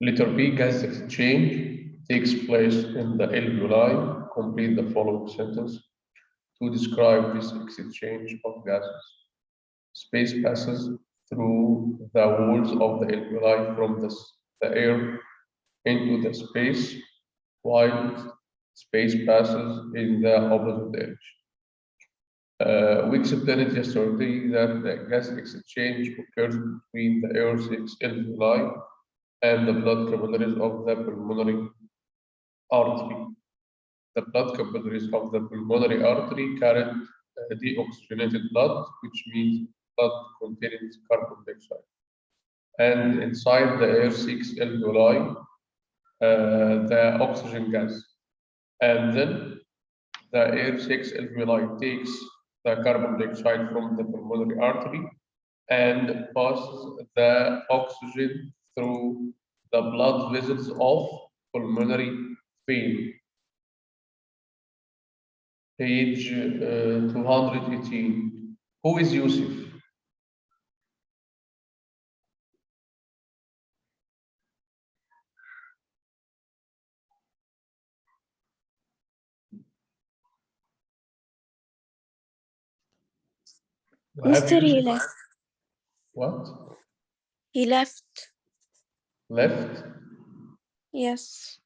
Letter B, gas exchange takes place in the alveoli. Complete the following sentence to describe this exchange of gases. Space passes through the walls of the alveoli from the air into the space, while space passes in the opposite direction. We explained yesterday that the gas exchange occurs between the air 6 alveoli and the blood capillaries of the pulmonary artery. The blood capillaries of the pulmonary artery carry deoxygenated blood, which means blood containing carbon dioxide. And inside the air 6 alveoli, the oxygen gas. And then the air 6 alveoli takes the carbon dioxide from the pulmonary artery and passes the oxygen through the blood vessels of pulmonary vein. Page 218. Who is Yusuf? Mr. He left. What? He left. Left? Yes.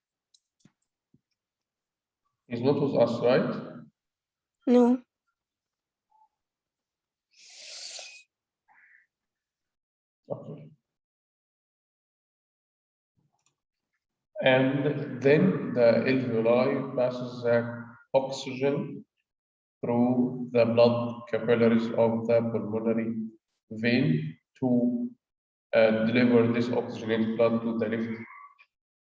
He's not with us, right? No. Okay. And then the alveoli passes the oxygen through the blood capillaries of the pulmonary vein to deliver this oxygenated blood to the left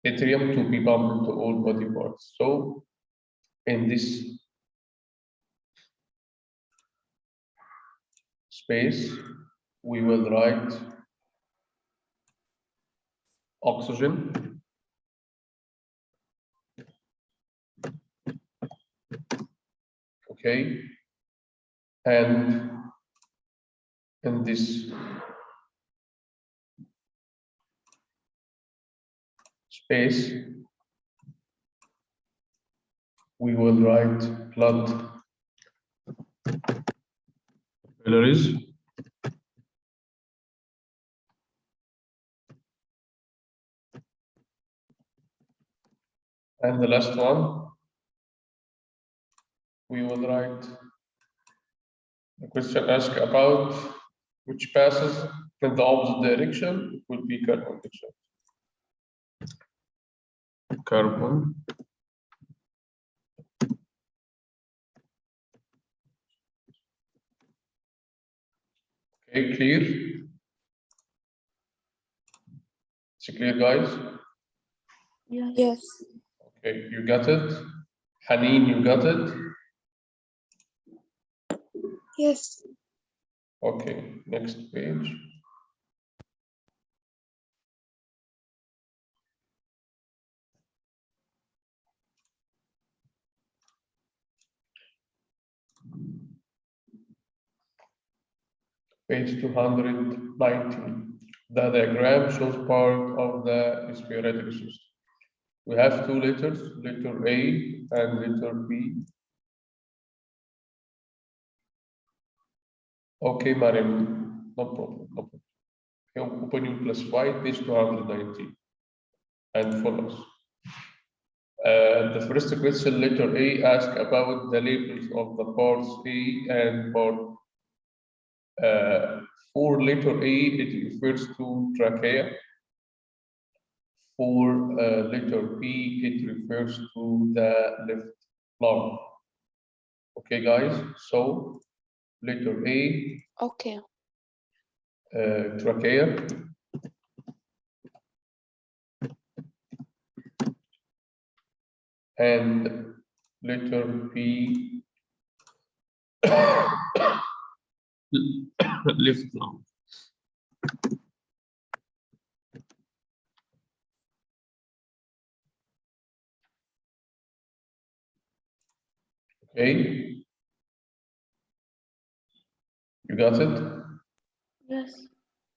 atrium to be pumped into all body parts. So in this space, we will write oxygen, okay, and in this space, we will write blood capillaries. And the last one, we will write the question asked about which passes in the opposite direction. It will be carbon dioxide. Carbon. Okay, clear? It's clear, guys? Yes. Okay, you got it? Haneen, you got it? Yes. Okay, next page. Page 219. The diagram shows part of the respiratory system. We have two letters, letter A and letter B. Okay, Mariam, no problem, no problem. Okay, open your classified page 219 and follow us. The first question, letter A, asks about the labels of the parts A and part. For letter A, it refers to trachea. For letter B, it refers to the left lung. Okay, guys, so letter A, Okay. trachea. And letter B, left lung. Okay, you got it? Yes.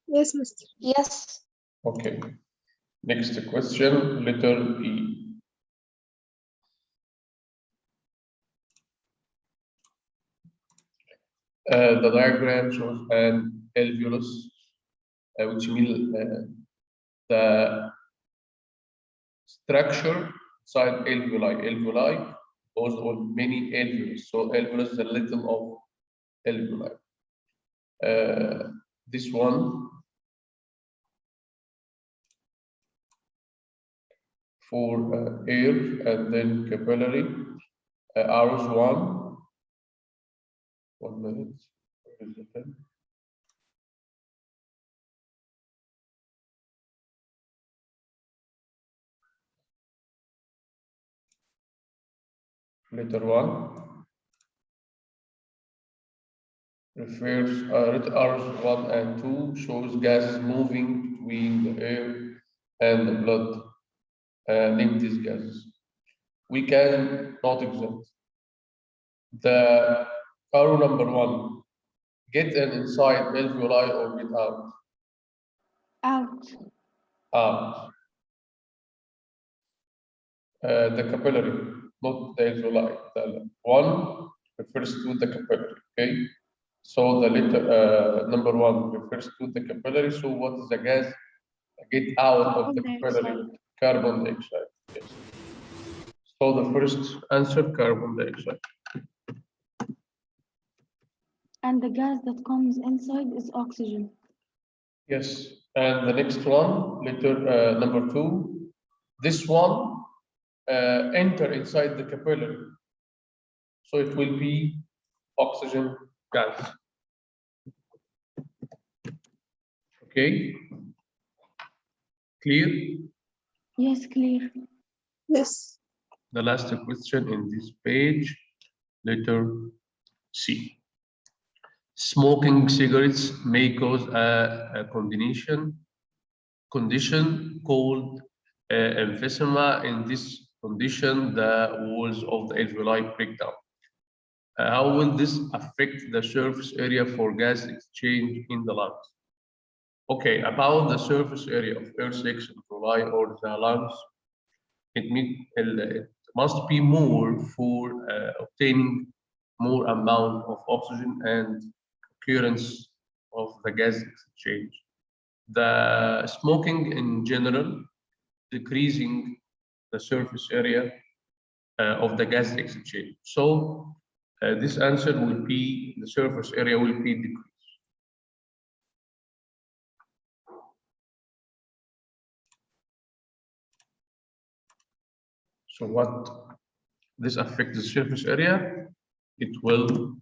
Yes, Mr. Yes. Okay. Next question, letter B. The diagram shows an alveolus, which means the structure inside alveoli. Alveoli goes on many alveolus. So alveolus is a little of alveoli. This one for air and then capillary. Ours one. 1 minute. Where is the pen? Letter one refers R's 1 and 2 shows gases moving between the air and the blood. Name these gases. We can notice that the arrow number 1 get in inside alveoli or get out. Out. Out. The capillary, not the alveoli. The 1 refers to the capillary. Okay. So the letter number 1 refers to the capillary. So what is the gas get out of the capillary? Carbon dioxide. Yes. So the first answer, carbon dioxide. And the gas that comes inside is oxygen. Yes. And the next one, letter number 2. This one enter inside the capillary. So it will be oxygen gas. Okay. Clear? Yes, clear. Yes. The last question in this page, letter C. Smoking cigarettes may cause a condition called emphysema. In this condition, the walls of the alveoli break down. How will this affect the surface area for gas exchange in the lungs? Okay, about the surface area of air-6 alveoli or the lungs, it must be more for obtaining more amount of oxygen and occurrence of the gas exchange. The smoking in general, decreasing the surface area of the gas exchange. So this answer will be, the surface area will be decreased. So what this affects the surface area? It will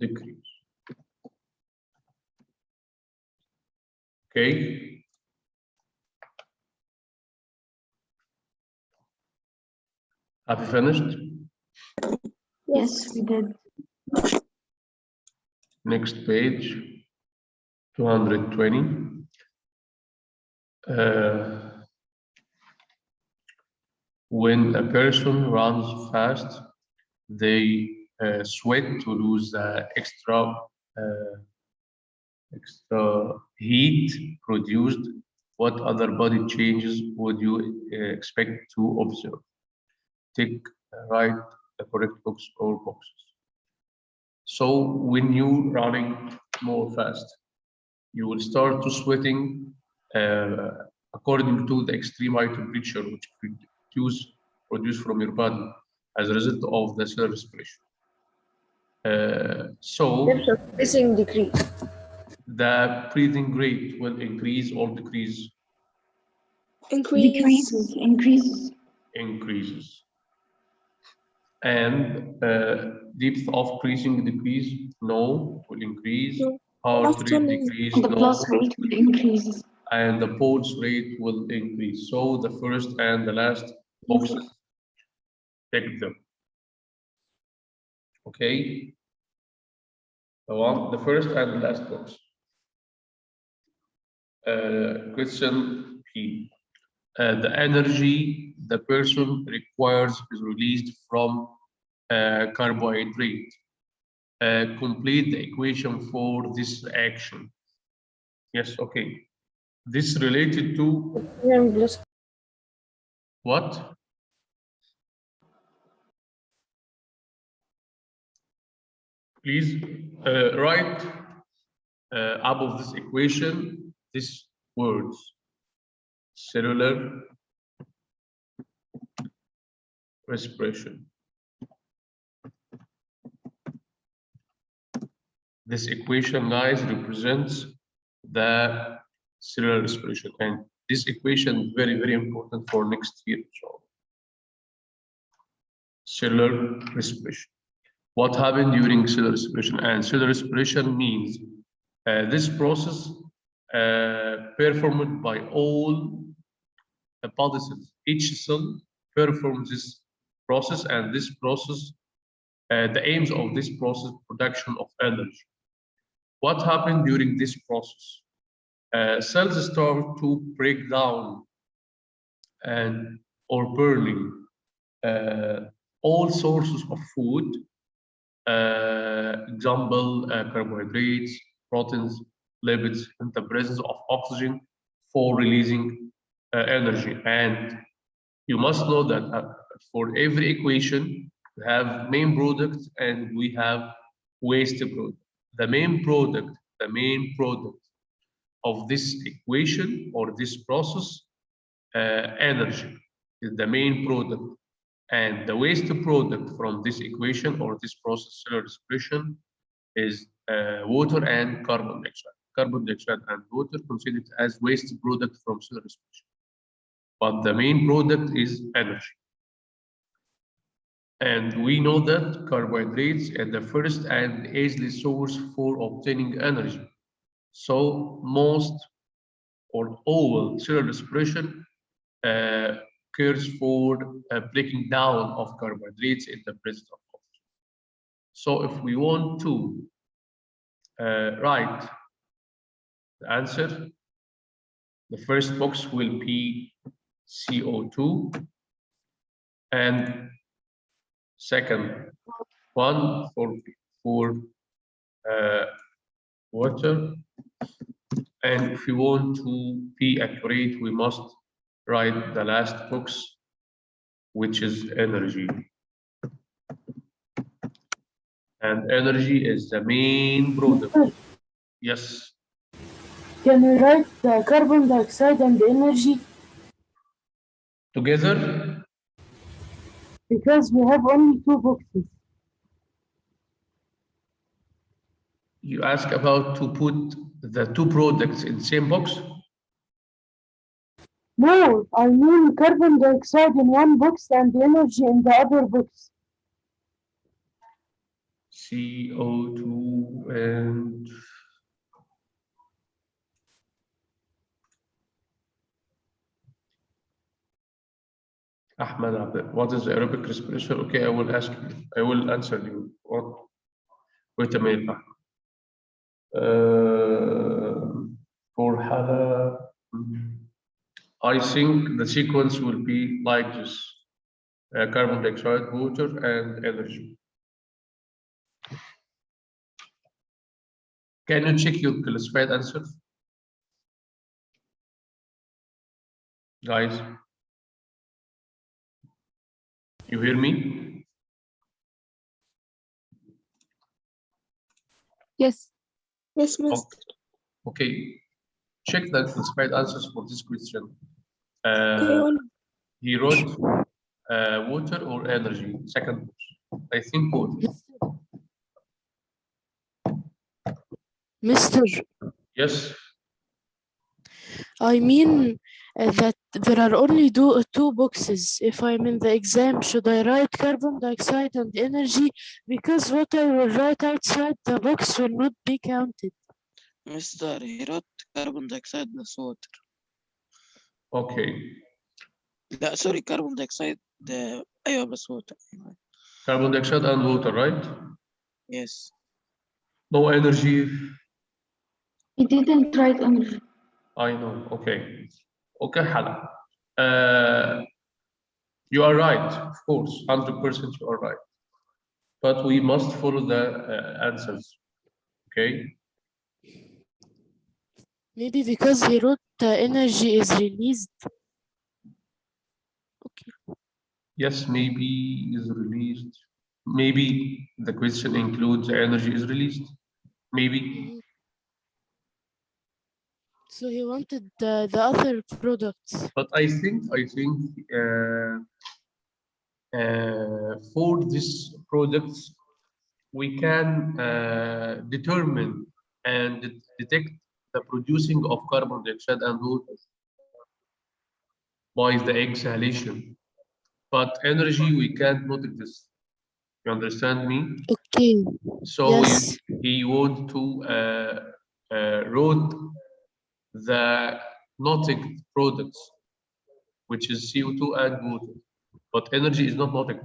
decrease. Okay. Have you finished? Yes, we did. Next page, 220. When a person runs fast, they sweat to lose the extra heat produced. What other body changes would you expect to observe? Write the correct box or boxes. So when you running more fast, you will start to sweating according to the extreme high temperature which produced from your body as a result of the cell respiration. So Breathing decrease. the breathing rate will increase or decrease? Decreases, increases. Increases. And depth of breathing decrease? No, will increase. No. Heart rate Actually, decrease? The No. pulse rate will increase. And the pulse rate will increase. So the first and the last boxes, take them. Okay. The first and the last box. Question P. The energy the person requires is released from carbohydrate. Complete the equation for this action. Yes, okay. This related to what? Please write above this equation these words: cellular respiration. This equation, guys, represents the cellular respiration, and this equation is very, very important for next year. So, cellular respiration. What happened during cellular respiration? And cellular respiration means this process performed by all the body cells. Each cell performs this process, and this process, the aims of this process, production of energy. What happened during this process? Cells start to break down and or burning all sources of food, example, carbohydrates, proteins, lipids, in the presence of oxygen for releasing energy. And you must know that for every equation, we have main product and we have waste product. The main product of this equation or this process, energy is the main product, and the waste product from this equation or this process, cellular respiration, is water and carbon dioxide. Carbon dioxide and water considered as waste product from cellular respiration, but the main product is energy. And we know that carbohydrates are the first and easily source for obtaining energy. So most or all cellular respiration occurs for breaking down of carbohydrates in the presence of oxygen. So if we want to write the answer, the first box will be CO2, and second one for water. And if you want to be accurate, we must write the last box, which is energy. And energy is the main product. Yes. Can we write the carbon dioxide and the energy? Together? Because we have only two boxes. You ask about to put the two products in the same box? No, I mean carbon dioxide in one box and the energy in the other box. CO2 and Ahmed, what is aerobic respiration? Okay, I will ask you. I will answer you. What? Wait a minute. For Hala, I think the sequence will be like this: carbon dioxide, water, and energy. Can you check your classified answer, guys? You hear me? Yes. Yes, Master. Okay. Check the classified answers for this question. Okay, He wrote water or energy. Second, I think water. Mister, Yes. I mean that there are only two boxes. If I'm in the exam, should I write carbon dioxide and energy? Because what I will write outside the box will not be counted. Mr. he wrote carbon dioxide plus water. Okay. لا sorry carbon dioxide أيوة plus water. Carbon dioxide and water, right? Yes. No energy. He didn't write energy. I know. Okay. Okay, Hala. You are right, of course, 100% you are right. But we must follow the answers. Okay. Maybe because he wrote energy is released. Okay. Yes, maybe is released. Maybe the question includes energy is released. Maybe. Mhm. So he wanted the other products. But I think for these products we can determine and detect the producing of carbon dioxide and water by the exhalation. But energy we can't notice this. You understand me? Okay. So Yes. he want to wrote the notic products, which is CO2 and water. But energy is not notic.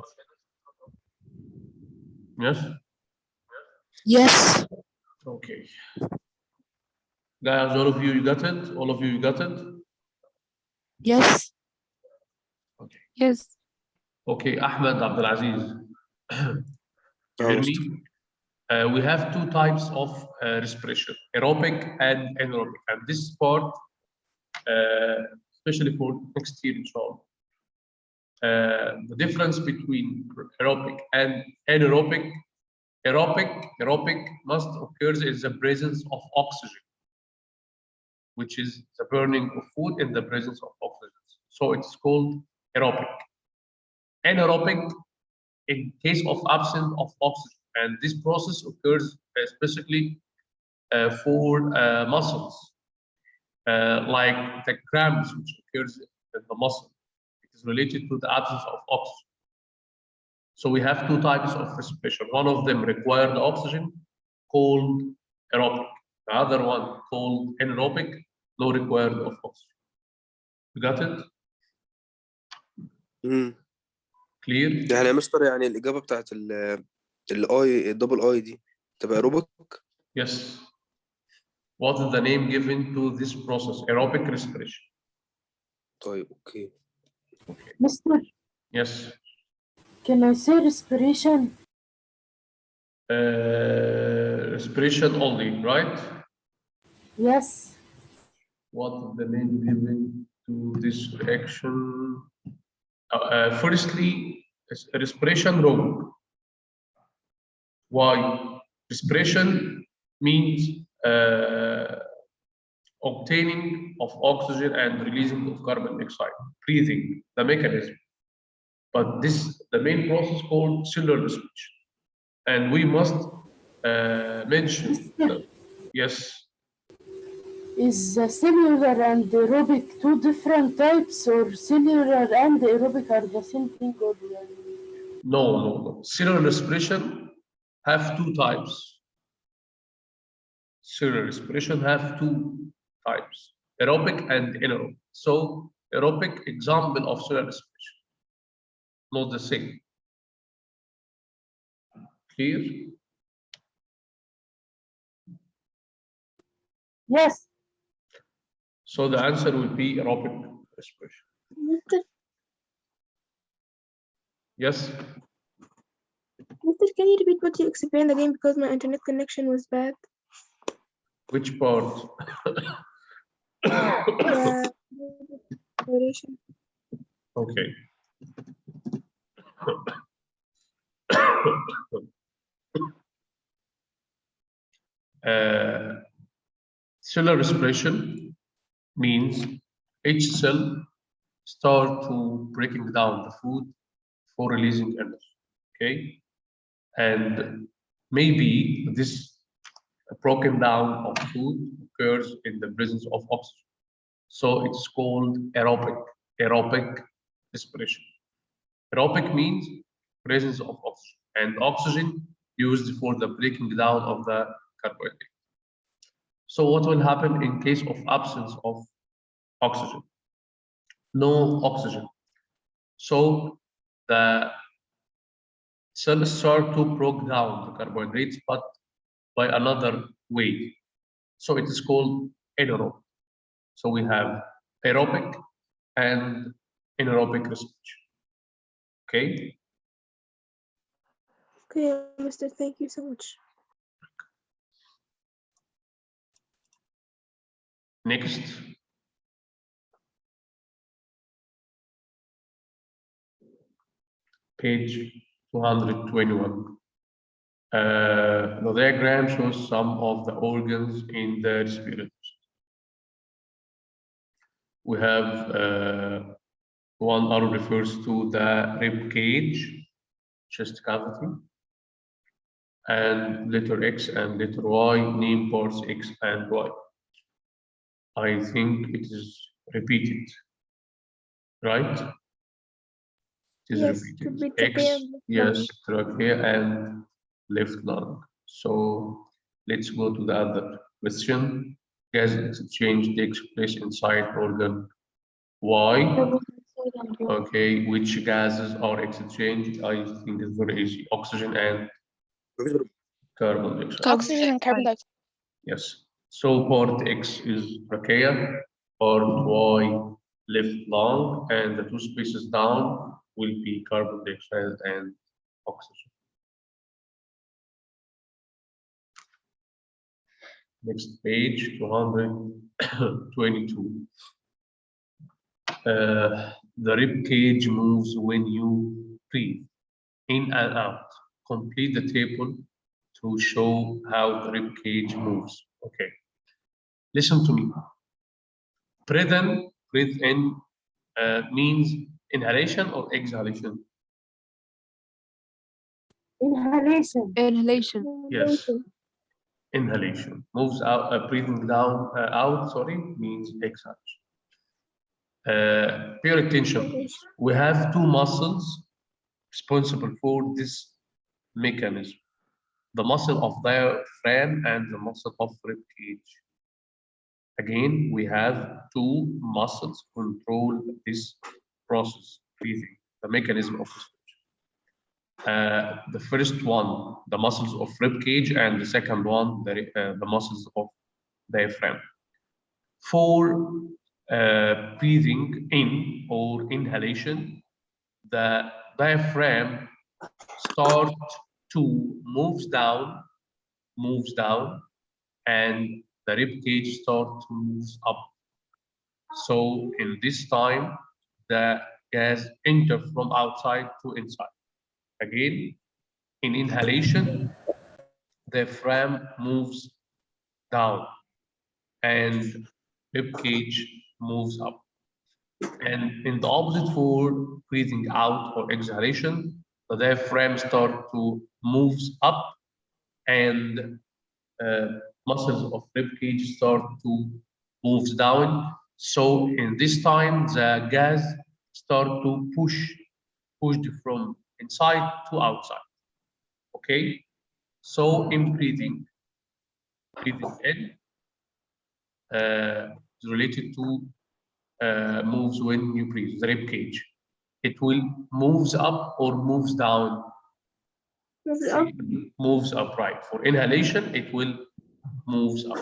Yes? Yes. Okay. Guys, all of you got it? All of you got it? Yes. Okay. Yes. Okay, Ahmed Abdulaziz. You hear me? We have two types of respiration, aerobic and anaerobic. And this part, especially for next year, inshallah. The difference between aerobic and anaerobic, aerobic must occur in the presence of oxygen, which is the burning of food in the presence of oxygen. So it's called aerobic. Anaerobic in case of absence of oxygen, and this process occurs especially for muscles, like the cramps which occurs in the muscle. It is related to the absence of oxygen. So we have two types of respiration. One of them require the oxygen, called aerobic. The other one called anaerobic, no required of oxygen. You got it? Clear? يعني يا مستر يعني الإجابة بتاعت الآي الدبل آي دي تبقى روبوت. Yes. What is the name given to this process? Aerobic respiration. طيب أوكي. Okay. Mister, Yes. can I say respiration? Respiration only, right? Yes. What is the name given to this reaction? Firstly, respiration wrong. Why? Respiration means obtaining of oxygen and releasing of carbon dioxide, breathing, the mechanism. But this, the main process called cellular respiration. And we must mention, yes. Is cellular and aerobic two different types, or cellular and aerobic are the same thing? Or No. Cellular respiration have two types. Cellular respiration have two types, aerobic and anaerobic. So aerobic example of cellular respiration, not the same. Clear? yes. So the answer will be aerobic respiration. Mister, Yes? can you repeat what you explained again because my internet connection was bad? Which part? The duration. Okay. Cellular respiration means each cell start to breaking down the food for releasing energy. Okay, and maybe this broken down of food occurs in the presence of oxygen. So it's called aerobic respiration. Aerobic means presence of oxygen, and oxygen used for the breaking down of the carbohydrate. So what will happen in case of absence of oxygen? No oxygen. So the cells start to break down the carbohydrates, but by another way. So it is called anaerobic. So we have aerobic and anaerobic respiration. Okay. Okay, Mister, thank you so much. Next. Page 221. The diagram shows some of the organs in the respiratory. We have one arrow refers to the rib cage, chest cavity, and letter X and letter Y name parts X and Y. I think it is repeated, right? It is Yes, repeated. could be X, trachea and left yes, lung. trachea and left lung. So let's go to the other question. Gas exchange takes place inside organ Y. Carbon dioxide and water. Okay, which gases are exchanged? I think it's very easy. Oxygen and carbon dioxide. Oxygen and carbon dioxide. Yes. So part X is trachea, part Y left lung, and the two spaces down will be carbon dioxide and oxygen. Next page, 222. The rib cage moves when you breathe in and out. Complete the table to show how the rib cage moves. Okay. Listen to me. Breathe in means inhalation or exhalation? Inhalation. Inhalation. Yes. Inhalation. Moves out, breathing down, out, sorry, means exhalation. Pay attention, please. We have two muscles responsible for this mechanism. The muscle of diaphragm and the muscle of rib cage. Again, we have two muscles control this process, breathing, the mechanism of respiration. The first one, the muscles of rib cage, and the second one, the muscles of diaphragm. For breathing in or inhalation, the diaphragm starts to moves down, and the rib cage starts to move up. So in this time, the gas enter from outside to inside. Again, in inhalation, the diaphragm moves down and rib cage moves up. And in the opposite for breathing out or exhalation, the diaphragm start to moves up and muscles of rib cage start to moves down. So in this time, the gas start to pushed from inside to outside. Okay, so in breathing in is related to moves when you breathe, the rib cage. It will moves up or moves down. Moves up. Moves up, right. For inhalation, it will moves up.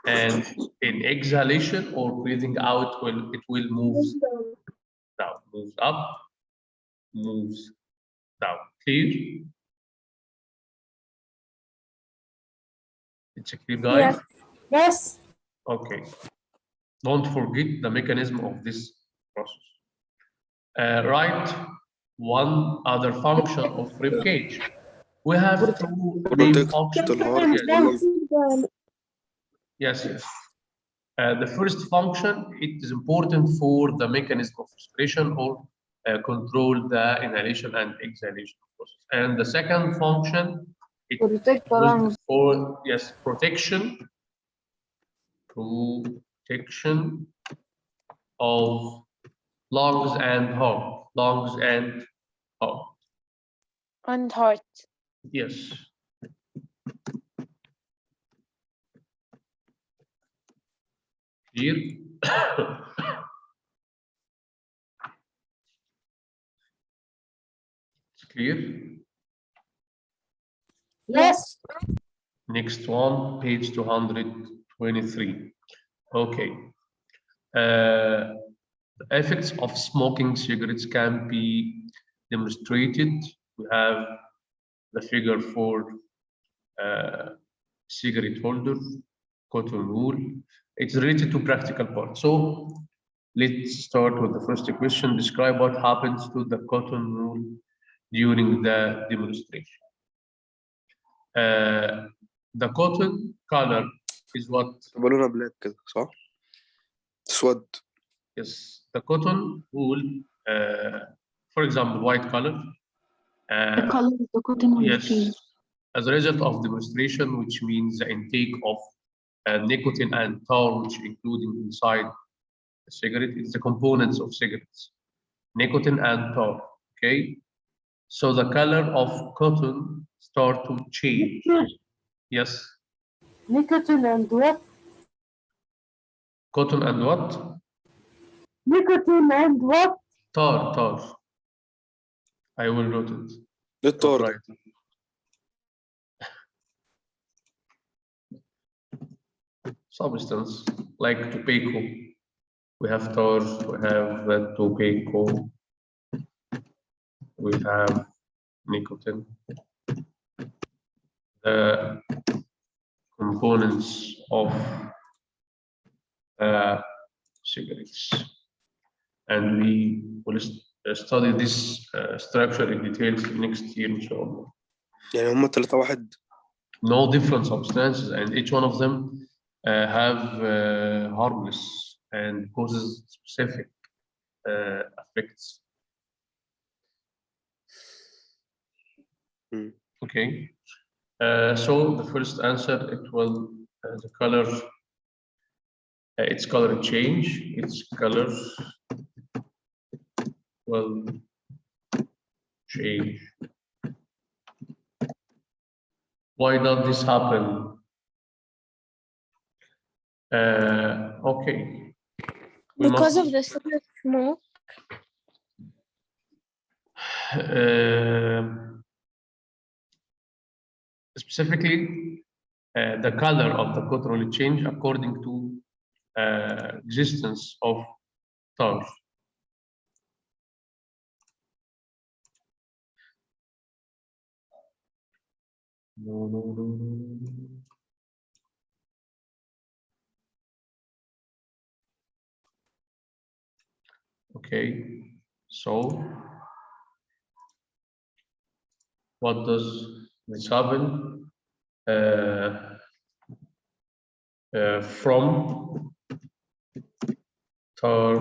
And in exhalation or breathing out, it will move down. Moves up, moves down. Clear? It's a clear, guys? Yes. Okay. Don't forget the mechanism of this process. Right, one other function of rib cage. We have two main Protect functions. the heart. Yes, yes. The first function, it is important for the mechanism of respiration or control the inhalation and exhalation process. And the second function, it Protect the was lungs. for, yes, protection of lungs and heart. Lungs and heart. And heart. Yes. Clear? It's clear? Yes. Next one, page 223. Okay. The effects of smoking cigarettes can be demonstrated. We have the figure for cigarette holder cotton wool. It's related to practical part. So let's start with the first question. Describe what happens to the cotton wool during the demonstration. The cotton color is what? تبقى لونها بلاك كده صح؟ اسود. Yes, the cotton wool, for example, white color. The color of the cotton will Yes, change. as a result of demonstration, which means the intake of nicotine and tar, which including inside the cigarette, is the components of cigarettes, nicotine and tar. Okay, so the color of cotton start to change. Yes, Nicotine and what? cotton and what? Nicotine and what? Tar. I will note it. ايه الطار ده؟ Right. Substance like tobacco. We have tar, we have tobacco, we have nicotine. The components of cigarettes. And we will study this structure in details next year, inshallah. يعني هما التلاتة واحد. No different substances, and each one of them have harmless and causes specific effects. Okay. So the first answer, it will the color, its color change, its color will change. Why does this happen? Okay. Because of the cigarette smoke. Specifically, the color of the cotton will change according to existence of tar. No. Okay, so what does this happen? From tar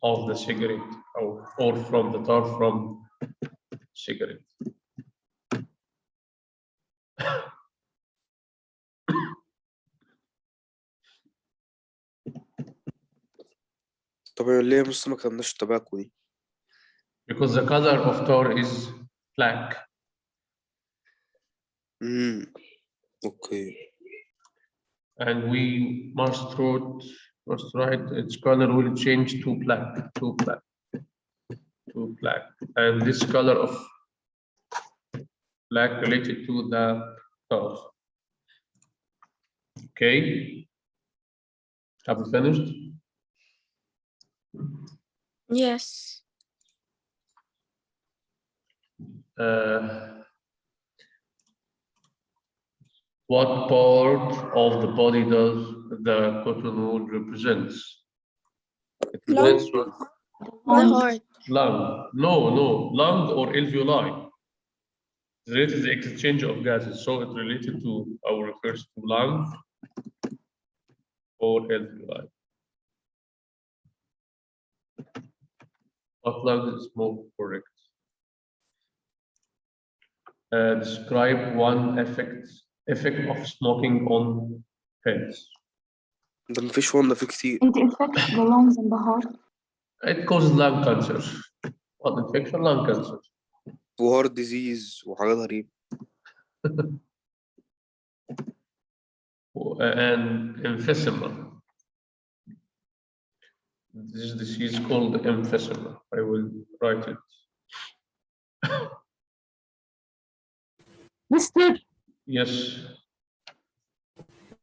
of the cigarette, or from the tar from cigarette. طب ليه بص ما كتبناش التباكو دي؟ Because the color of tar is black. Okay. And we must write its color will change to black, and this color of black related to the tar. Okay, have we finished? Yes. What part of the body does the cotton wool represents? It represents what? The heart. Lung. No, lung or alveoli. It's related to the exchange of gases, so it's related to our refers to lung or alveoli. But lung is more correct. Describe one effect of smoking on health. ده مفيش one، ده في كتير. It affects the lungs and the heart. It causes lung cancer. What infection? Lung cancer. وهارت ديزيز وحاجات غريبة. And emphysema. This disease called emphysema. I will write it. Mister, Yes.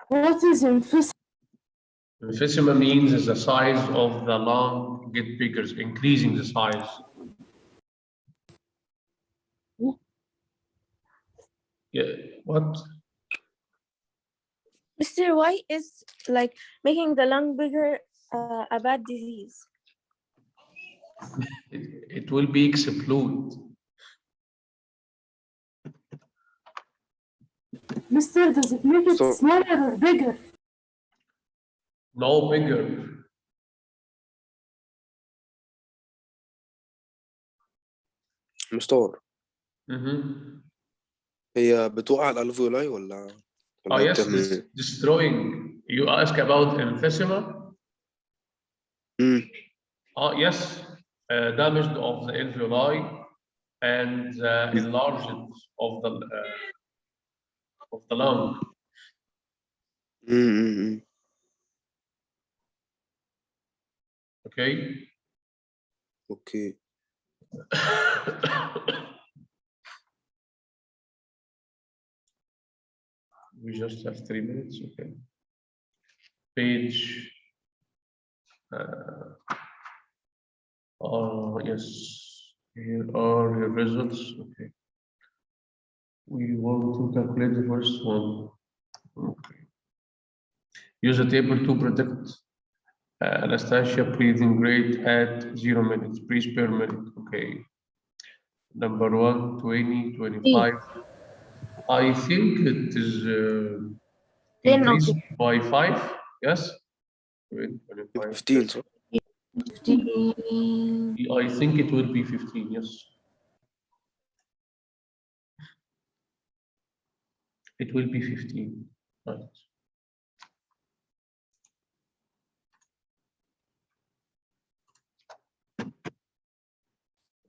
what is emphysema? Emphysema means is the size of the lung get bigger, increasing the size. Yeah, what? Mr. Why is like making the lung bigger a bad disease? It will be explode. Mister, does it make it So- smaller or bigger? No bigger. مستوى Mhm. هي بتوقع الالفيولاي ولا Oh هي yes, بتعمل ايه؟ destroying. You ask about emphysema. Oh yes, damage of the alveoli and enlargement of the lung. Okay. اوكي. We just have 3 minutes. Okay. Page. Oh yes. Here are your results. Okay. We want to calculate the first one. Okay. Use a table to predict Anastasia breathing rate at 0 minutes, breathe per minute. Okay. Number 1, 20, 25. I think it is increased by 5. Yes? 20, 25. 15 صح؟ I think it will be 15, yes. It will be 15. Right.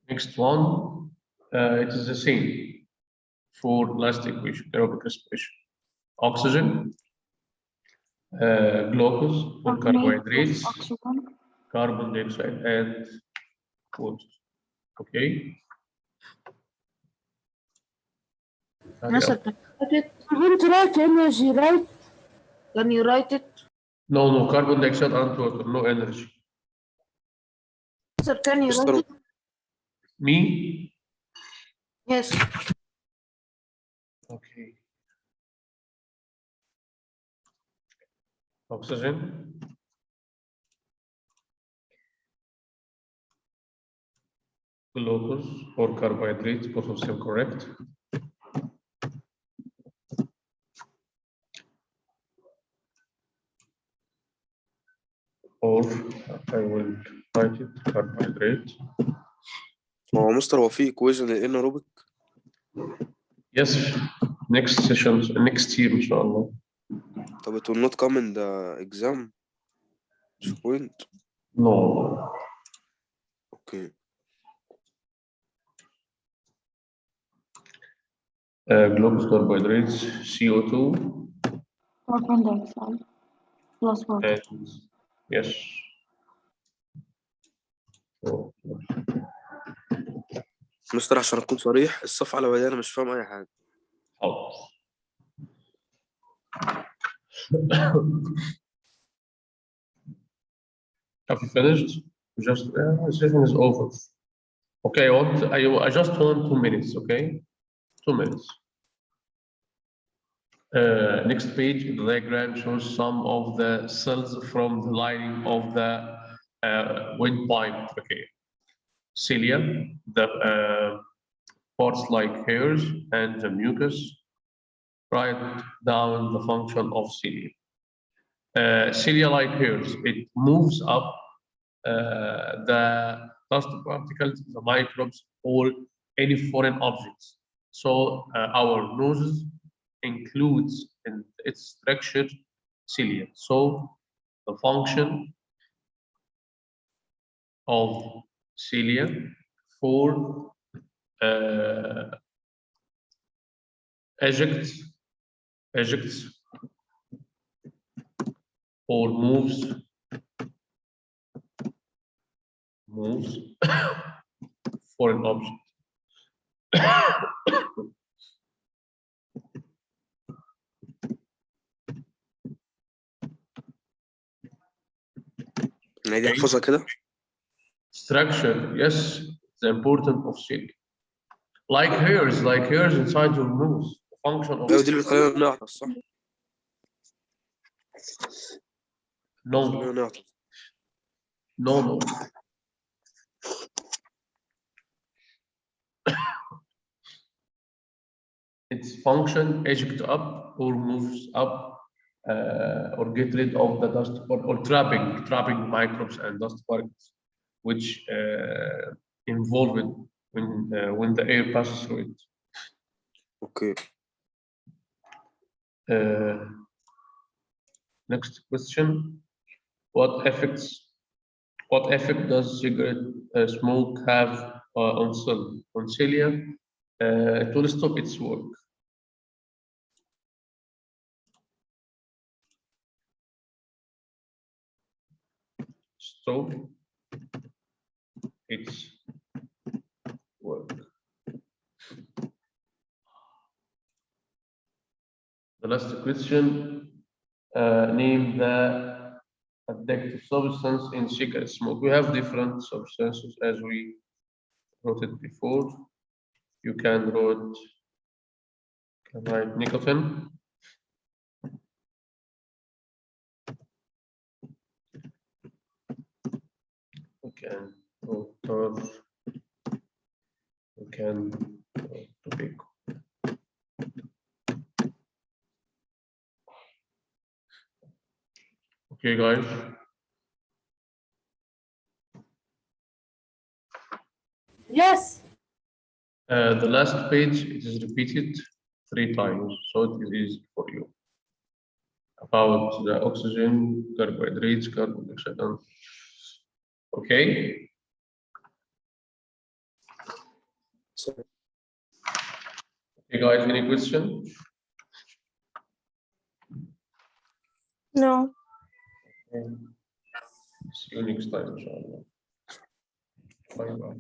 Next one, it is the same for last equation, aerobic respiration. Oxygen, glucose or carbohydrates, Oxygen. carbon dioxide, and water. Okay. Nasser, can you write it? I'm going to write energy, right? Can you write it? No, carbon dioxide and water, no energy. Nasser, can you مستر write it? Me? Yes. Okay. Oxygen. Glucose or carbohydrates, both of them correct. Or I will write it carbohydrate. هو مستر هو في ايكويشن للانيروبيك؟ Yes, next session, next year إن شاء الله. طب it will not come in the exam مش point. No. اوكي. Glucose, carbohydrates, CO2. Carbon dioxide plus water. And yes. So, مستر عشان اكون صريح الصفحه اللي بعدها انا مش فاهم اي حاجه. حاضر. Have you finished? Just session is over. Okay, I just want 2 minutes. Okay, 2 minutes. Next page, the diagram shows some of the cells from the lining of the windpipe. Okay, cilia, the parts like hairs and the mucus. Write down the function of cilia. Cilia like hairs, it moves up the dust particles, the microbes, or any foreign objects. So our noses includes in its structure cilia. So the function of cilia for ejects or moves foreign object. يعني دي احفظها كده. Structure, yes, the importance of cilia. Like hairs inside your nose. The function of ايوه دي اللي بتخلينا نعطس صح؟ No, خلينا نعطل. no. Its function eject up or moves up or get rid of the dust or trapping microbes and dust particles, which involved when the air passes through it. اوكي. Next question: What effect does cigarette smoke have on cilia? It will stop its work. Stop its work. The last question, name the addictive substance in cigarette smoke. We have different substances as we wrote it before. You can write nicotine. We can write tar. We can write tobacco. Okay, guys. Yes. The last page, it is repeated 3 times, so it is easy for you. About the oxygen, carbohydrates, carbon dioxide. Okay. Okay, guys, any question? No. See you next time, inshallah. Bye bye.